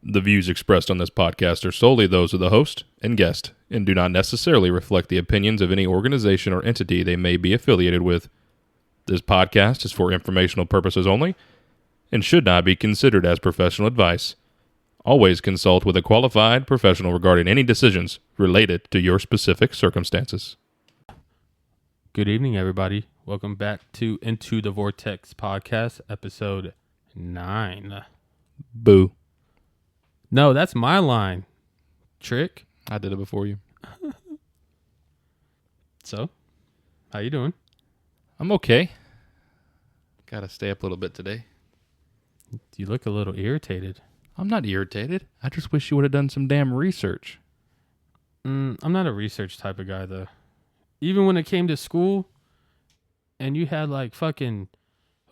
The views expressed on this podcast are solely those of the host and guest and do not necessarily reflect the opinions of any organization or entity they may be affiliated with. This podcast is for informational purposes only and should not be considered as professional advice. Always consult with a qualified professional regarding any decisions related to your specific circumstances. Good evening, everybody. Welcome back to Into the Vortex podcast, episode 9. Boo. No, that's my line. Trick. I did it before you. So, how you doing? I'm okay. Gotta stay up a little bit today. You look a little irritated. I'm not irritated. I just wish you would have done some damn research. I'm not a research type of guy, though. Even when it came to school, and you had like fucking,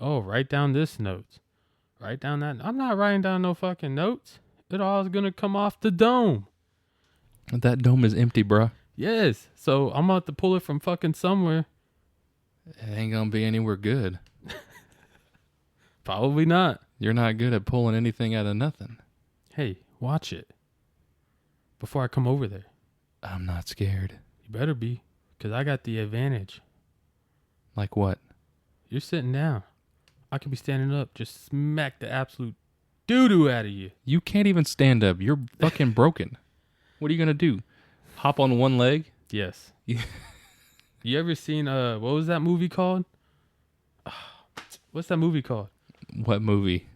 write down this note. Write down that. I'm not writing down no fucking notes. It all is going to come off the dome. That dome is empty, bruh. Yes. So I'm about to pull it from fucking somewhere. It ain't gonna be anywhere good. Probably not. You're not good at pulling anything out of nothing. Hey, watch it. Before I come over there. I'm not scared. You better be. Because I got the advantage. Like what? You're sitting down. I could be standing up. Just smack the absolute doo-doo out of you. You can't even stand up. You're fucking broken. What are you gonna do? Hop on one leg? Yes. You ever seen, what was that movie called? What's that movie called? What movie?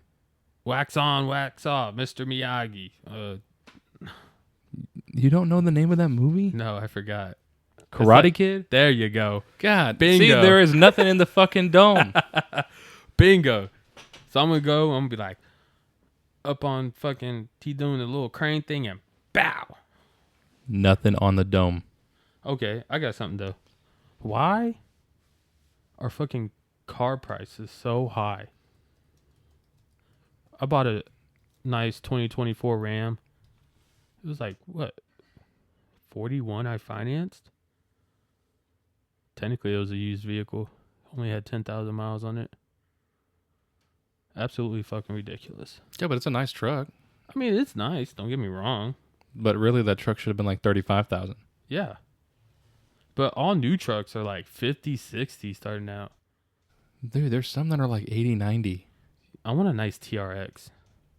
Wax on, wax off, Mr. Miyagi. You don't know the name of that movie? No, I forgot. Karate Kid? There you go. God, Bingo. See, there is nothing in the fucking dome. Bingo. So I'm going to go, I'm going to be like, up on fucking, he doing the little crane thing and bow. Nothing on the dome. Okay, I got something though. Why are fucking car prices so high? I bought a nice 2024 Ram. It was like, what, 41 I financed? Technically, it was a used vehicle. Only had 10,000 miles on it. Absolutely fucking ridiculous. Yeah, but it's a nice truck. I mean, it's nice. Don't get me wrong. But really, that truck should have been like $35,000. Yeah. But all new trucks are like 50, 60 starting out. Dude, there's some that are like 80, 90. I want a nice TRX.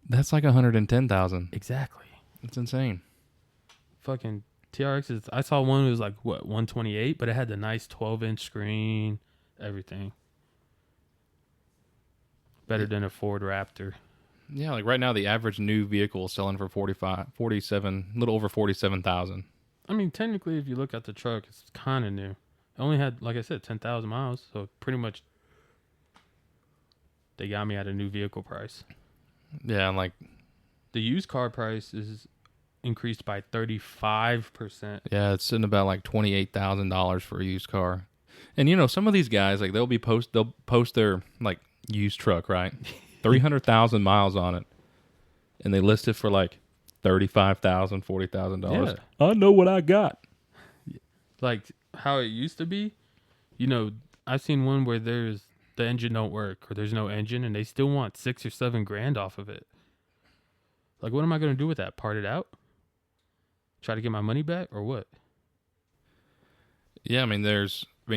That's like 110,000. Exactly. It's insane. Fucking TRXs. I saw one that was like, what, 128? But it had the nice 12-inch screen, everything. Better than a Ford Raptor. Yeah, like right now, the average new vehicle is selling for 47, a little over 47,000. I mean, technically, if you look at the truck, it's kind of new. It only had, like I said, 10,000 miles. So pretty much they got me at a new vehicle price. Yeah, and like The used car price is increased by 35%. yeah, it's sitting about like $28,000 for a used car. And you know, some of these guys like they'll post their like used truck, right? 300,000 miles on it, and they list it for like $35,000, $40,000. Yeah. I know what I got. Like how it used to be. You know, I've seen one where the engine don't work or there's no engine and they still want $6,000 or $7,000 off of it. Like, what am I going to do with that? Part it out? Try to get my money back or what? Yeah, I mean,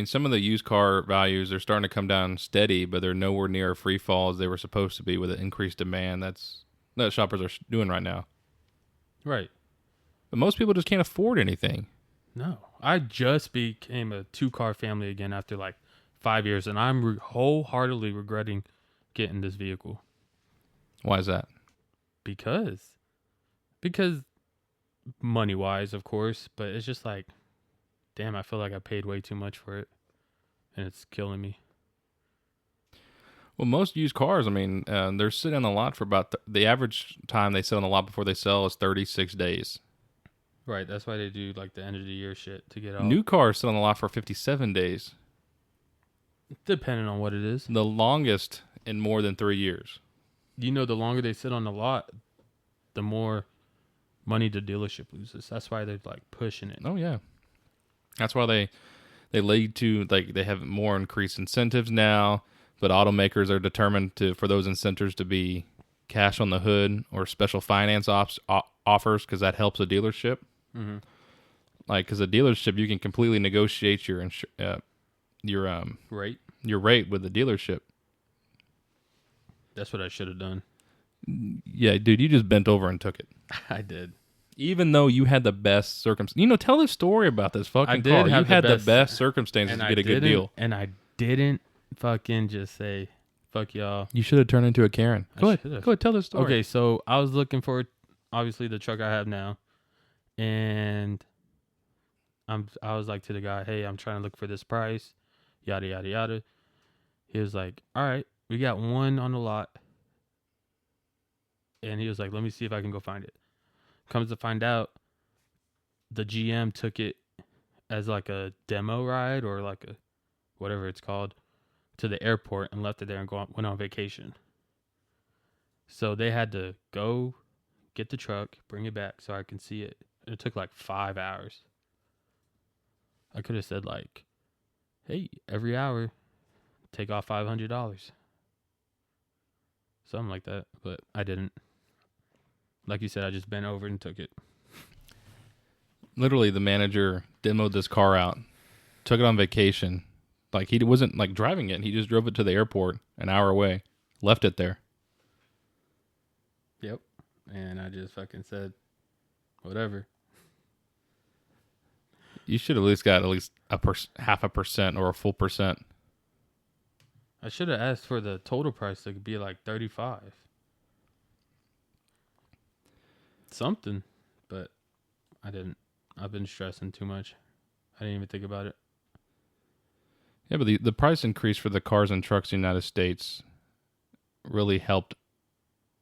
some of the used car values are starting to come down steady, but they're nowhere near free fall as they were supposed to be with the increased demand that shoppers are doing right now. Right. But most people just can't afford anything. No. I just became a 2-car family again after like 5 years, and I'm wholeheartedly regretting getting this vehicle. Why is that? Because money-wise, of course, but it's just like, damn, I feel like I paid way too much for it, and it's killing me. Well, most used cars, I mean, they're sitting on the lot for about the average time they sit on the lot before they sell is 36 days. Right, that's why they do like the end of the year shit to get out. New cars sit on the lot for 57 days. Depending on what it is. The longest in more than 3 years. You know, the longer they sit on the lot, the more money the dealership loses. That's why they're like pushing it. Oh, yeah. That's why they lead to, like, they have more increased incentives now, but automakers are determined for those incentives to be cash on the hood or special finance offers because that helps a dealership. Mm-hmm. Like, because a dealership, you can completely negotiate your Right. your rate with the dealership. That's what I should have done. Yeah, dude, you just bent over and took it. I did. Even though you had the best circumstances. Tell the story about this fucking I did car. have You had the the best circumstances to get a good deal. And I didn't fucking just say, fuck y'all. You should have turned into a Karen. I Go ahead. should've. Go ahead, tell the story. Okay, so I was looking for, obviously, the truck I have now. And I was like to the guy, hey, I'm trying to look for this price. Yada, yada, yada. He was like, all right, we got one on the lot. And he was like, let me see if I can go find it. Comes to find out, the GM took it as like a demo ride or like a whatever it's called to the airport and left it there and went on vacation. So they had to go get the truck, bring it back so I can see it. And it took like 5 hours. I could have said like, hey, every hour, take off $500. Something like that, but I didn't. Like you said, I just bent over and took it. Literally, the manager demoed this car out, took it on vacation. Like, he wasn't like driving it. He just drove it to the airport an hour away, left it there. Yep. And I just fucking said, whatever. You should at least got at least 0.5% or a full percent. I should have asked for the total price to be like 35. Something, but I didn't. I've been stressing too much. I didn't even think about it. Yeah, but the price increase for the cars and trucks in the United States really helped,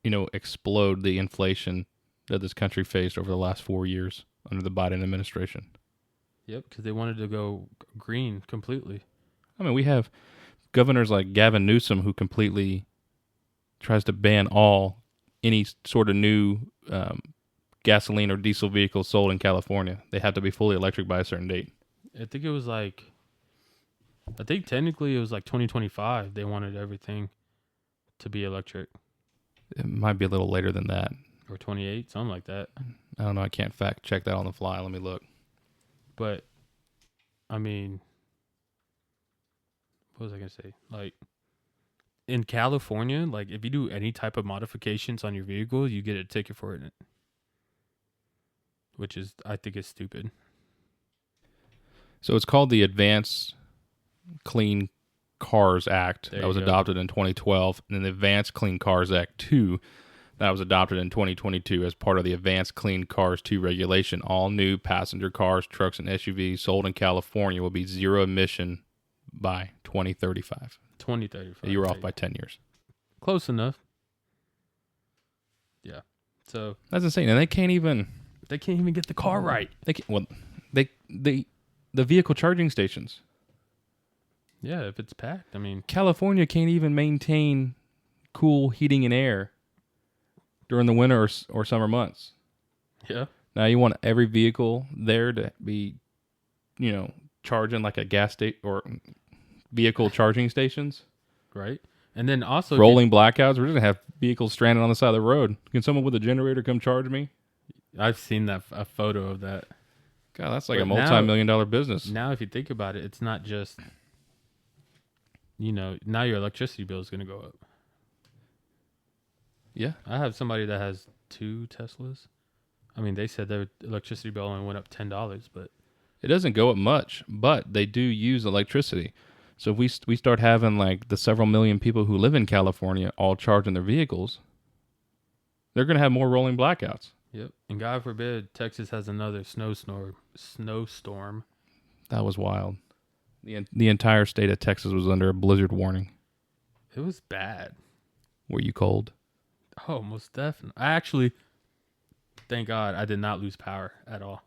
explode the inflation that this country faced over the last 4 years under the Biden administration. Yep, because they wanted to go green completely. I mean, we have governors like Gavin Newsom who completely tries to ban any sort of new gasoline or diesel vehicles sold in California. They have to be fully electric by a certain date. I think technically it was like 2025. They wanted everything to be electric. It might be a little later than that. Or 28, something like that. I don't know. I can't fact check that on the fly. Let me look. But, I mean, what was I going to say? Like, in California, like, if you do any type of modifications on your vehicle, you get a ticket for it. Which is, I think, is stupid. So it's called the Advanced Clean Cars Act. That was adopted in 2012. And then the Advanced Clean Cars Act 2, that was adopted in 2022 as part of the Advanced Clean Cars 2 regulation. All new passenger cars, trucks, and SUVs sold in California will be zero emission by 2035. 2035. You were off by 10 years. Close enough. Yeah. So that's insane. And they can't even get the car right. They can't, well, the vehicle charging stations. Yeah, if it's packed. I mean, California can't even maintain cool heating and air during the winter or summer months. Yeah. Now you want every vehicle there to be, charging like a gas station or vehicle charging stations. Right. And then also rolling blackouts. We're just gonna have vehicles stranded on the side of the road. Can someone with a generator come charge me? I've seen a photo of that. God, that's like a multi-million-dollar business. Now, if you think about it, it's not just, now your electricity bill is going to go up. Yeah. I have somebody that has 2 Teslas. I mean, they said their electricity bill only went up $10, but it doesn't go up much, but they do use electricity. So if we start having like the several million people who live in California all charging their vehicles, they're going to have more rolling blackouts. Yep. And God forbid Texas has another snowstorm. That was wild. The entire state of Texas was under a blizzard warning. It was bad. Were you cold? Oh, most definitely. I actually, thank God, I did not lose power at all.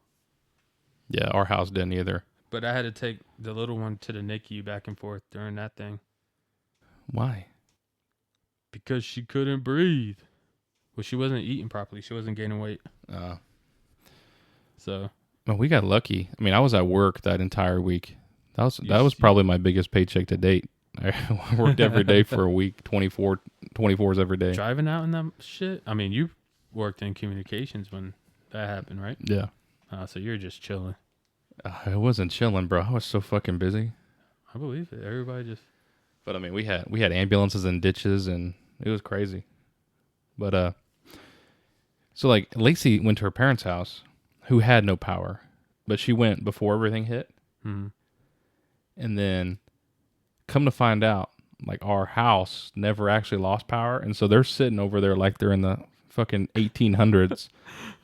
Yeah, our house didn't either. But I had to take the little one to the NICU back and forth during that thing. Why? Because she couldn't breathe. Well, she wasn't eating properly. She wasn't gaining weight. So. Well, we got lucky. I mean, I was at work that entire week. That was probably my biggest paycheck to date. I worked every day for a week, 24s every day. Driving out in that shit. I mean, you worked in communications when that happened, right? Yeah. So you're just chilling. I wasn't chilling, bro. I was so fucking busy. I believe it. Everybody just. But I mean, we had ambulances and ditches, and it was crazy. But so like Lacey went to her parents' house, who had no power, but she went before everything hit, Mm-hmm. and then come to find out, like our house never actually lost power, and so they're sitting over there like they're in the fucking 1800s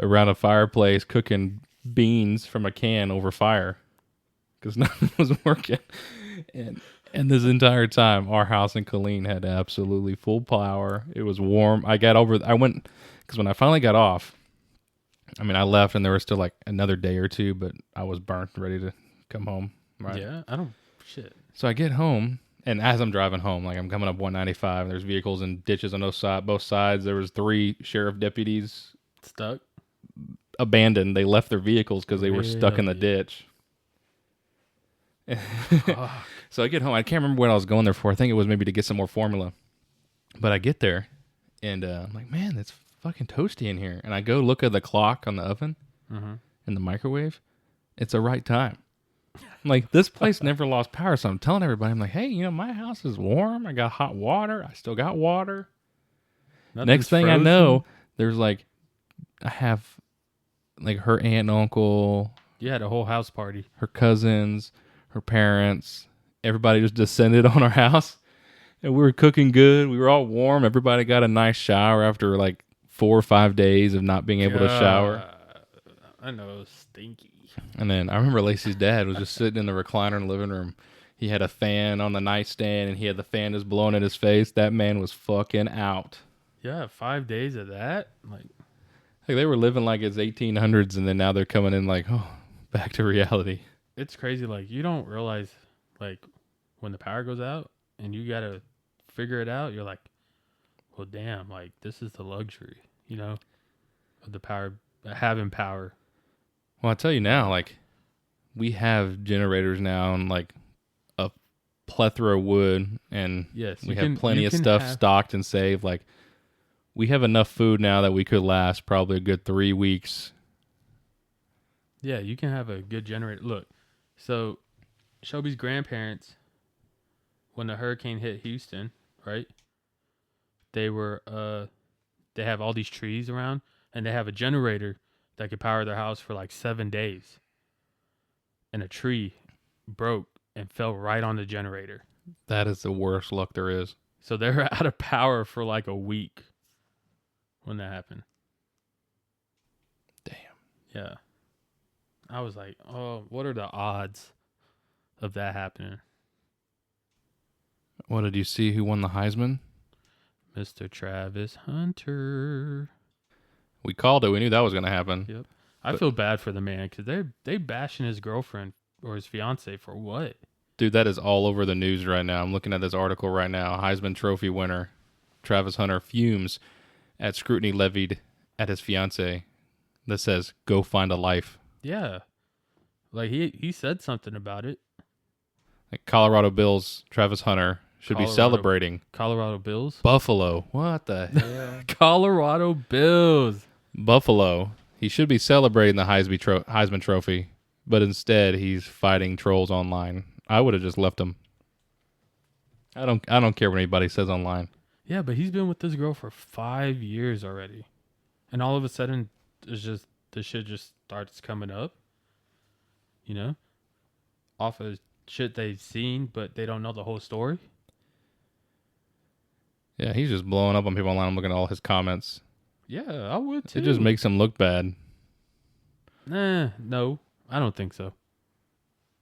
around a fireplace cooking beans from a can over fire because nothing was working, and this entire time our house in Colleen had absolutely full power. It was warm. I went because when I finally got off, I mean, I left and there was still like another day or two, but I was burnt, ready to come home. Right. Yeah, I don't. Shit. So I get home, and as I'm driving home, like I'm coming up 195, there's vehicles and ditches on both sides. There was 3 sheriff deputies Stuck. abandoned. They left their vehicles because they were stuck in the Really? ditch. So I get home. I can't remember what I was going there for. I think it was maybe to get some more formula. But I get there, and I'm like, man, it's fucking toasty in here. And I go look at the clock on the oven Mm-hmm. and the microwave. It's the right time. I'm like, this place never lost power. So I'm telling everybody, I'm like, hey, my house is warm. I got hot water. I still got water. Next thing I know, there's like, I have like her aunt and uncle, you had a whole house party. her cousins, her parents, everybody just descended on our house. And we were cooking good. We were all warm. Everybody got a nice shower after like 4 or 5 days of not being able to shower. I know it was stinky. And then I remember Lacey's dad was just sitting in the recliner in the living room. He had a fan on the nightstand, and he had the fan just blowing in his face. That man was fucking out. Yeah, 5 days of that. Like They were living like it's 1800s, and then now they're coming in like, oh, back to reality. it's crazy. Like you don't realize, like when the power goes out and you gotta figure it out. You're like, well, damn. Like this is the luxury, of the power, having power. Well, I tell you now, like, we have generators now and like a plethora of wood, and Yes, we have plenty of stuff stocked and saved. Like, we have enough food now that we could last probably a good 3 weeks. Yeah, you can have a good generator. Look, so Shelby's grandparents, when the hurricane hit Houston, right? They have all these trees around, and they have a generator that could power their house for like 7 days. And a tree broke and fell right on the generator. That is the worst luck there is. So they were out of power for like a week when that happened. Damn. Yeah. I was like, oh, what are the odds of that happening? What did you see? Who won the Heisman? Mr. Travis Hunter. We called it. We knew that was going to happen. Yep. I feel bad for the man because they bashing his girlfriend or his fiance for what? Dude, that is all over the news right now. I'm looking at this article right now. Heisman Trophy winner Travis Hunter fumes at scrutiny levied at his fiance that says, go find a life. Yeah. Like he said something about it. Like Colorado Bills Travis Hunter should be celebrating. Colorado Bills? Buffalo. What the hell? Colorado Bills. Buffalo. He should be celebrating the Heisman Trophy, but instead he's fighting trolls online. I would have just left him. I don't care what anybody says online. Yeah, but he's been with this girl for 5 years already. And all of a sudden the shit just starts coming up. Off of shit they've seen, but they don't know the whole story. Yeah, he's just blowing up on people online. I'm looking at all his comments. Yeah, I would too. It just makes him look bad. No, I don't think so.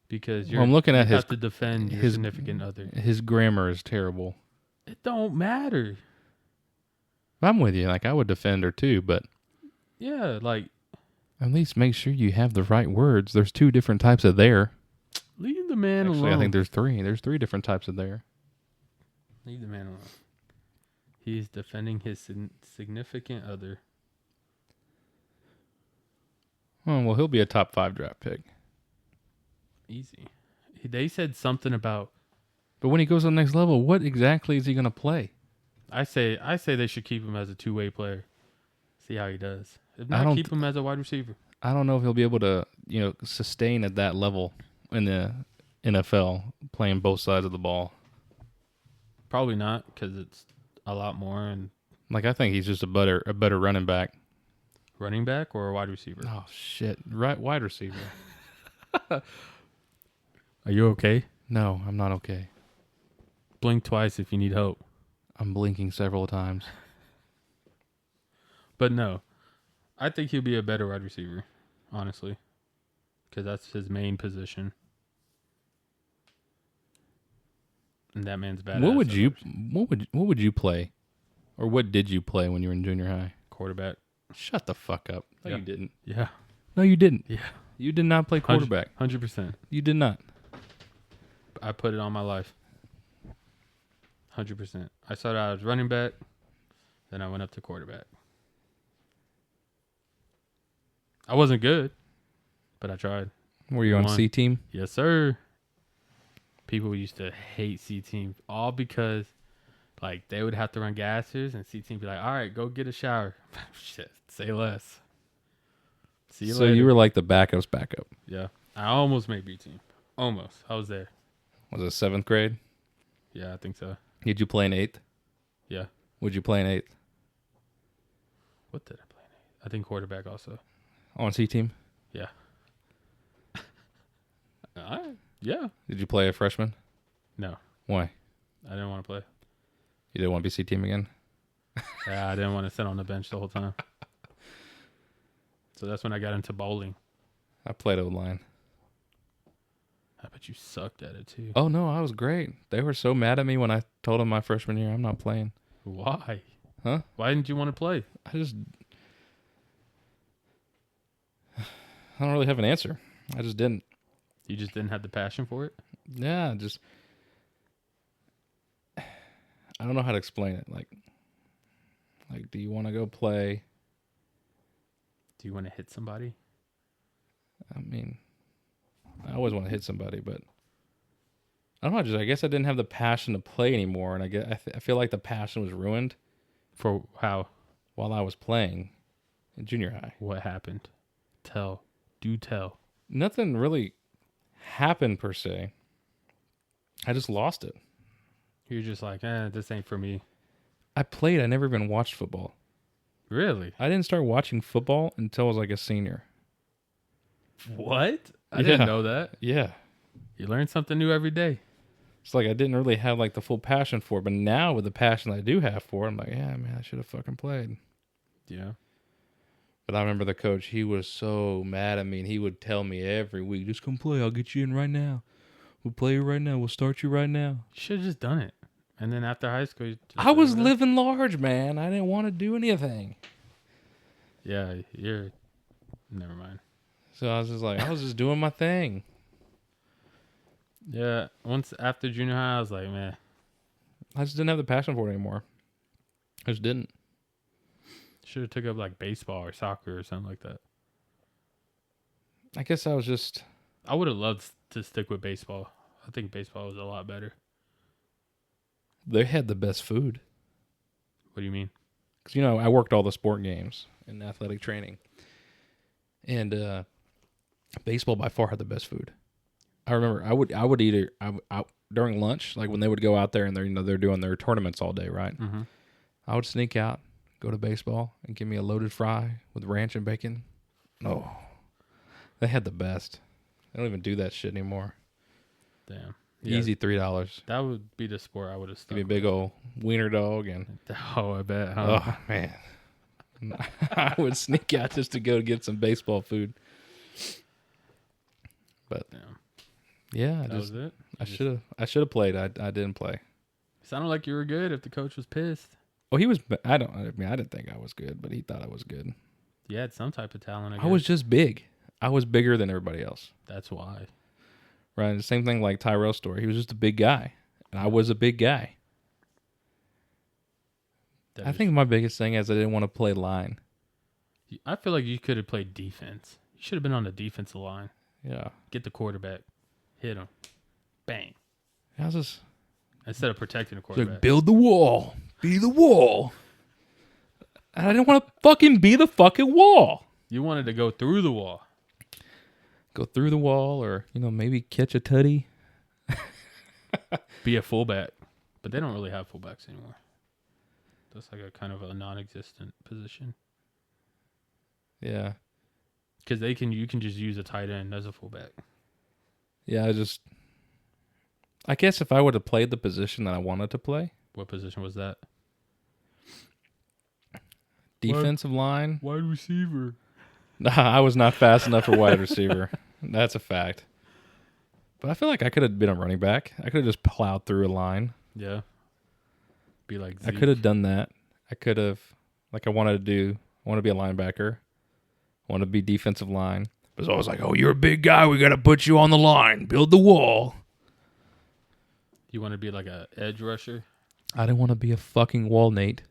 Because I'm looking at you his have to defend your significant other. His grammar is terrible. It don't matter. I'm with you. Like, I would defend her too, but Yeah, like at least make sure you have the right words. There's 2 different types of there. leave the man Actually, alone. I think there's 3. There's 3 different types of there. Leave the man alone. He's defending his significant other. Oh, well, he'll be a top 5 draft pick. Easy. They said something about But when he goes to the next level, what exactly is he going to play? I say they should keep him as a two-way player. See how he does. If I not, don't- keep him as a wide receiver. I don't know if he'll be able to, sustain at that level in the NFL playing both sides of the ball. Probably not, because it's a lot more. And Like, I think he's just a better running back. running back or a wide receiver? Oh shit! Right, wide receiver. Are you okay? No, I'm not okay. Blink twice if you need hope. I'm blinking several times. But no, I think he'll be a better wide receiver, honestly, because that's his main position. And that man's badass. What would you play, or what did you play when you were in junior high? Quarterback. Shut the fuck up. No, Yeah. you didn't. Yeah. No, you didn't. Yeah. You did not play quarterback. 100%. You did not. I put it on my life. 100%. I started out as running back, then I went up to quarterback. I wasn't good, but I tried. Were you on Won. C team? Yes, sir. People used to hate C team all because, like, they would have to run gassers, and C team be like, "All right, go get a shower." Shit, say less. See you So later. you were like the backup's backup. Yeah, I almost made B team. Almost. I was there. Was it 7th grade? Yeah, I think so. Did you play in 8th? Yeah. Would you play in 8th? What did I play? I think quarterback also. On C team? Yeah. All right. Yeah. Did you play a freshman? No, Why? I didn't want to play. You didn't want to be C team again? Yeah, I didn't want to sit on the bench the whole time. So that's when I got into bowling. I played O-line. I bet you sucked at it too. Oh, no, I was great. They were so mad at me when I told them my freshman year I'm not playing. Why? Huh? Why didn't you want to play? I don't really have an answer. I just didn't. You just didn't have the passion for it? Yeah, I don't know how to explain it. Like, do you want to go play? Do you want to hit somebody? I mean, I always want to hit somebody, but I don't know. I guess I didn't have the passion to play anymore, and I feel like the passion was ruined For how? while I was playing in junior high. What happened? Tell. Do tell. Nothing really happened per se. I just lost it. You're just like, this ain't for me. I played. I never even watched football. Really? I didn't start watching football until I was like a senior. What? I Yeah. didn't know that. Yeah. You learn something new every day. It's like I didn't really have like the full passion for it, but now with the passion I do have for it, I'm like, yeah, man, I should have fucking played. Yeah. But I remember the coach, he was so mad at me, and he would tell me every week, just come play, I'll get you in right now. We'll play you right now, we'll start you right now. You should have just done it. And then after high school, you just I was did it. living large, man. I didn't want to do anything. Yeah, you're. Never mind. So I was just doing my thing. Yeah, once after junior high, I was like, man, I just didn't have the passion for it anymore. I just didn't. should have took up like baseball or soccer or something like that. I guess I was just... I would have loved to stick with baseball. I think baseball was a lot better. They had the best food. What do you mean? Because, I worked all the sport games and athletic training. And baseball by far had the best food. I remember I would eat it during lunch, like when they would go out there and they're doing their tournaments all day, right? Mm-hmm. I would sneak out, go to baseball, and give me a loaded fry with ranch and bacon. Oh, they had the best. They don't even do that shit anymore. Damn. Yeah, Easy $3. that would be the sport I would have Give stuck me a big old wiener dog and... with. Oh, I bet. Huh? Oh, man. I would sneak out just to go get some baseball food. But Damn. yeah, That was it? I should have played. I didn't play. Sounded like you were good if the coach was pissed. Oh, he was. I didn't think I was good, but he thought I was good. You had some type of talent, I guess. I was just big. I was bigger than everybody else. That's why. Right. The same thing like Tyrell's story. He was just a big guy, and I was a big guy. That I is- think my biggest thing is I didn't want to play line. I feel like you could have played defense. You should have been on the defensive line. Yeah. Get the quarterback. Hit him. Bang. I was just. instead of protecting the It's quarterback. like, build the wall. Be the wall. And I didn't want to fucking be the fucking wall. You wanted to go through the wall. Go through the wall or, maybe catch a tutty. Be a fullback. But they don't really have fullbacks anymore. That's like a kind of a non-existent position. Yeah. Because you can just use a tight end as a fullback. Yeah, I guess if I would have played the position that I wanted to play. What position was that? Defensive line. Wide receiver. Nah, I was not fast enough for wide receiver. That's a fact. But I feel like I could have been a running back. I could have just plowed through a line. Yeah. Be like I Zeke. could have done that. I could have, like I wanted to do. I want to be a linebacker. I want to be defensive line. But it's always like, oh, you're a big guy. We got to put you on the line. Build the wall. You want to be like a edge rusher? I didn't want to be a fucking wall, Nate.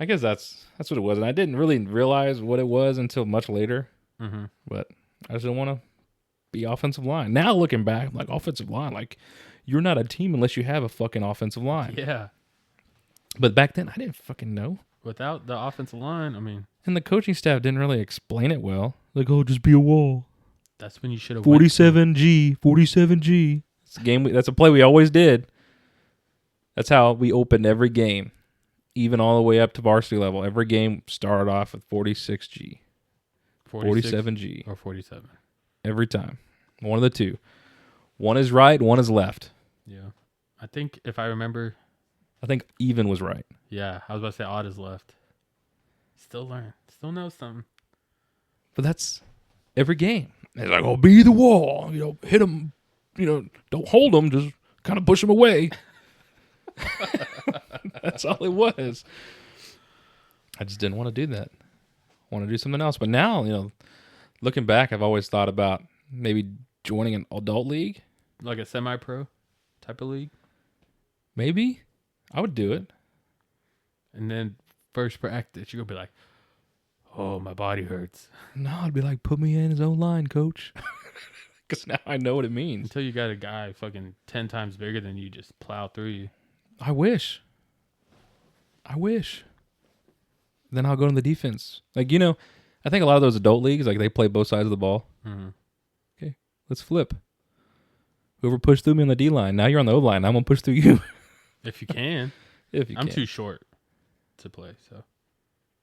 I guess that's what it was. And I didn't really realize what it was until much later. Mm-hmm. But I just didn't want to be offensive line. Now looking back, I'm like, offensive line, like, you're not a team unless you have a fucking offensive line. Yeah. But back then, I didn't fucking know. Without the offensive line, I mean, And the coaching staff didn't really explain it well. Like, oh, just be a wall. that's when you should have 47G, 47G. It's a game. That's a play we always did. That's how we opened every game, even all the way up to varsity level. Every game started off with 46G, 47G. or 47. Every time. One of the two. One is right, one is left. Yeah. I think if I remember, I think even was right. yeah, I was about to say odd is left. Still learn. Still know something. But that's every game. It's like, oh, be the wall. Hit them. Don't hold them. Just kind of push them away. That's all it was. I just didn't want to do that. I want to do something else. But now, looking back, I've always thought about maybe joining an adult league. Like a semi-pro type of league. Maybe. I would do it. And then first practice, you're going to be like, oh, my body hurts. No, I'd be like, put me in his own line, coach. Because now I know what it means. Until you got a guy fucking 10 times bigger than you just plow through you. I wish. Then I'll go to the defense. Like, I think a lot of those adult leagues, like, they play both sides of the ball. Mm-hmm. Okay, let's flip. Whoever pushed through me on the D line, now you're on the O line. I'm going to push through you. If you can. If you I'm can. too short to play, so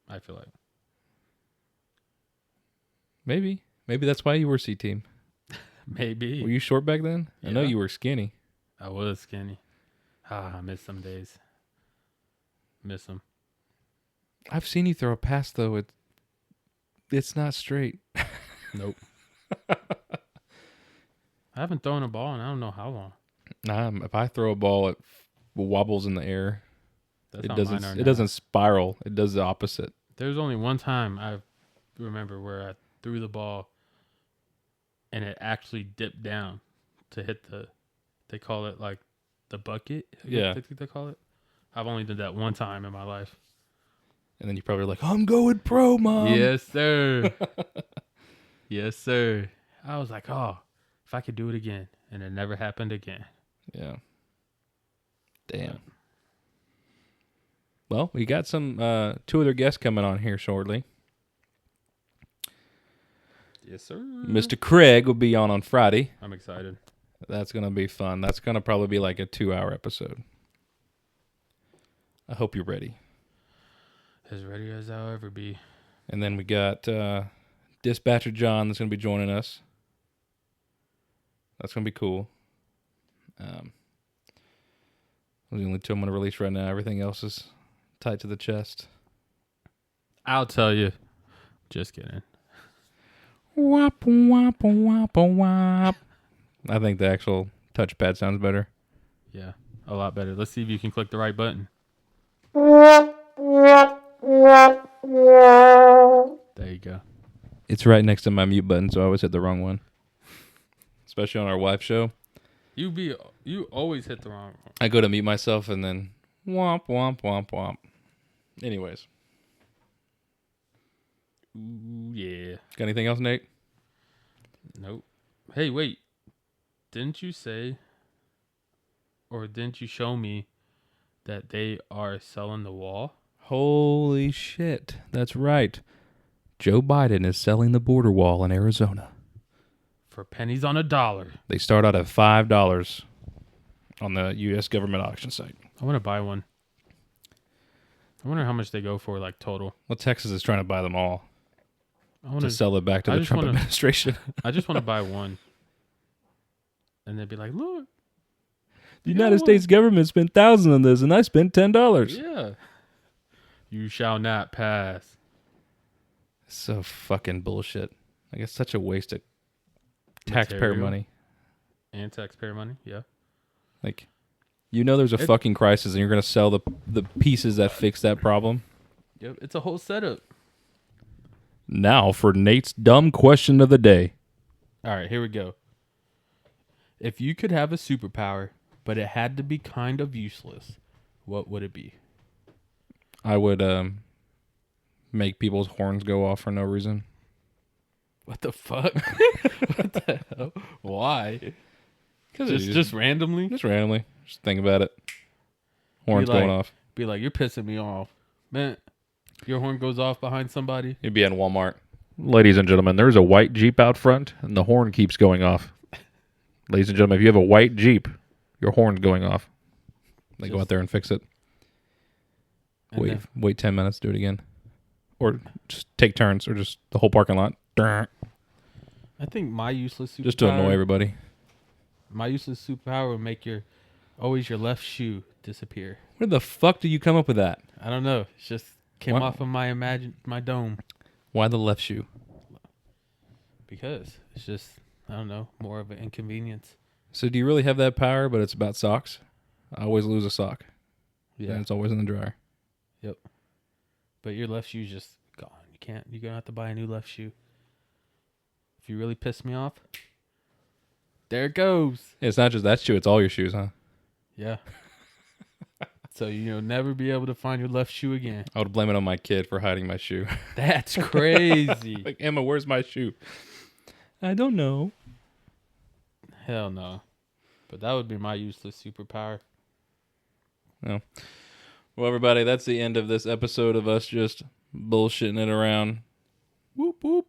I feel like. Maybe that's why you were C team. Maybe. Were you short back then? I know Yeah. you were skinny. I was skinny. I miss some days. Miss them. I've seen you throw a pass, though. It's not straight. Nope. I haven't thrown a ball in I don't know how long. If I throw a ball, it wobbles in the air. That's It how doesn't. mine are It now. doesn't spiral. It does the opposite. There's only one time I remember where I threw the ball and it actually dipped down to hit they call it like the bucket. Yeah. I think they call it. I've only did that one time in my life. And then you're probably like, I'm going pro, Mom. Yes, sir. Yes, sir. I was like, oh, if I could do it again. And it never happened again. Yeah. Damn. Well, we got some two other guests coming on here shortly. Yes, sir. Mr. Craig will be on Friday. I'm excited. That's going to be fun. That's going to probably be like a 2-hour episode. I hope you're ready. As ready as I'll ever be. And then we got Dispatcher John that's going to be joining us. That's going to be cool. Those are the only two I'm going to release right now. Everything else is tight to the chest. I'll tell you. Just kidding. Wop, wop, wop, wop. I think the actual touchpad sounds better. Yeah, a lot better. Let's see if you can click the right button. There you go. It's right next to my mute button, so I always hit the wrong one. Especially on our wife show. You always hit the wrong one. I go to mute myself and then womp, womp, womp, womp. Anyways. Ooh, yeah. Got anything else, Nate? Nope. Hey, wait. Didn't you say or didn't you show me that they are selling the wall? Holy shit. That's right. Joe Biden is selling the border wall in Arizona. For pennies on a dollar. They start out at $5 on the U.S. government auction site. I want to buy one. I wonder how much they go for, like, total. Well, Texas is trying to buy them all I want to sell it back to the Trump administration. I just want to buy one. And they'd be like, look. The United States government spent thousands on this, and I spent $10. Yeah. You shall not pass. So fucking bullshit. Like, it's such a waste of taxpayer Material. money. And taxpayer money, yeah. Like, you know there's a fucking crisis, and you're going to sell the pieces that fix that problem? Yep, it's a whole setup. Now for Nate's dumb question of the day. All right, here we go. If you could have a superpower, but it had to be kind of useless, what would it be? I would make people's horns go off for no reason. What the fuck? What the hell? Why? Because Just randomly? Just randomly. Just think about it. Horns going off. Be like, you're pissing me off. Man, your horn goes off behind somebody. You'd be in Walmart. Ladies and gentlemen, there's a white Jeep out front, and the horn keeps going off. Ladies and gentlemen, if you have a white Jeep, your horn's going off. They go out there and fix it. Wait 10 minutes, do it again. Or just take turns, or just the whole parking lot. I think my useless superpower... Just to annoy everybody. My useless superpower would make your left shoe disappear. Where the fuck do you come up with that? I don't know. It's just came off of my dome. Why the left shoe? Because it's just, I don't know, more of an inconvenience. So do you really have that power, but it's about socks? I always lose a sock. Yeah. And it's always in the dryer. Yep. But your left shoe's just gone. You're going to have to buy a new left shoe. If you really piss me off, there it goes. It's not just that shoe, it's all your shoes, huh? Yeah. So you'll never be able to find your left shoe again. I would blame it on my kid for hiding my shoe. That's crazy. Like, Emma, where's my shoe? I don't know. Hell no. But that would be my useless superpower. No. Well, everybody, that's the end of this episode of us just bullshitting it around. Whoop, whoop.